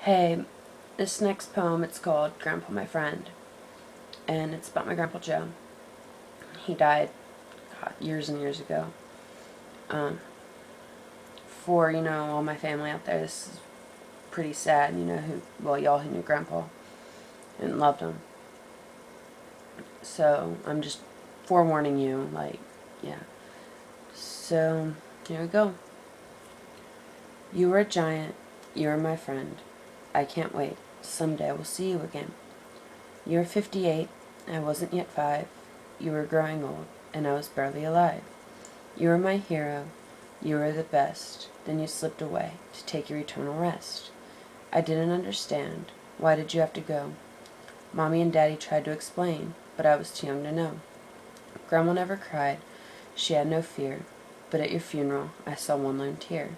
Hey, this next poem, it's called Grandpa My Friend, and it's about my Grandpa Joe. He died, God, years and years ago. Um, for, all my family out there, this is pretty sad, y'all who knew Grandpa and loved him. So, I'm just forewarning you, yeah. So, here we go. You were a giant, you were my friend. I can't wait, someday we'll see you again. You were 58, I wasn't yet 5. You were growing old, and I was barely alive. You were my hero, you were the best. Then you slipped away to take your eternal rest. I didn't understand. Why did you have to go? Mommy and Daddy tried to explain, but I was too young to know. Grandma never cried, she had no fear, but at your funeral I saw one lone tear.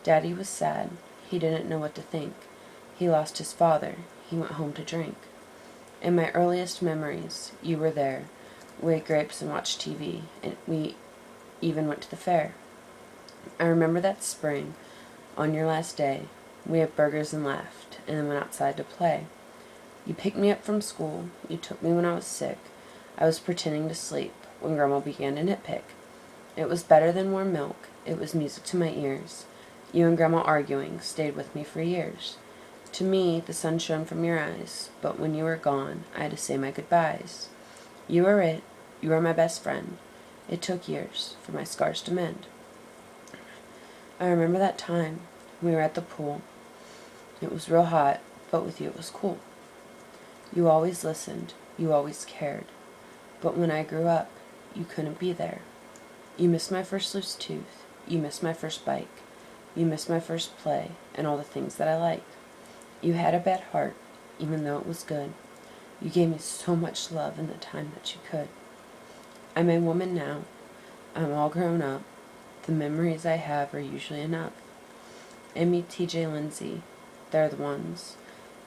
Daddy was sad, he didn't know what to think. He lost his father, he went home to drink. In my earliest memories, you were there. We ate grapes and watched TV, and we even went to the fair. I remember that spring, on your last day, we had burgers and laughed, and then went outside to play. You picked me up from school, you took me when I was sick. I was pretending to sleep when Grandma began to nitpick. It was better than warm milk, it was music to my ears. You and Grandma arguing stayed with me for years. To me, the sun shone from your eyes, but when you were gone, I had to say my goodbyes. You were it, you were my best friend. It took years for my scars to mend. I remember that time we were at the pool. It was real hot, but with you it was cool. You always listened, you always cared. But when I grew up, you couldn't be there. You missed my first loose tooth, you missed my first bike, you missed my first play, and all the things that I liked. You had a bad heart, even though it was good. You gave me so much love in the time that you could. I'm a woman now. I'm all grown up. The memories I have are usually enough. Amy, TJ, Lindsay, they're the ones.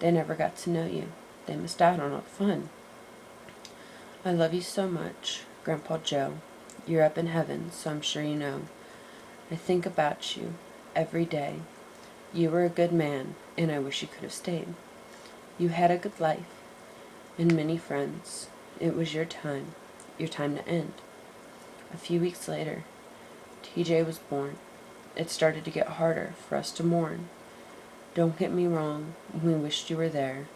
They never got to know you. They missed out on all the fun. I love you so much, Grandpa Joe. You're up in heaven, so I'm sure you know. I think about you every day. You were a good man, and I wish you could have stayed. You had a good life, and many friends. It was your time to end. A few weeks later, TJ was born. It started to get harder for us to mourn. Don't get me wrong, we wished you were there,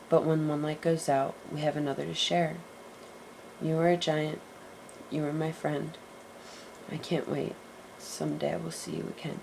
but when one light goes out, we have another to share. You were a giant, you were my friend. I can't wait, someday I will see you again.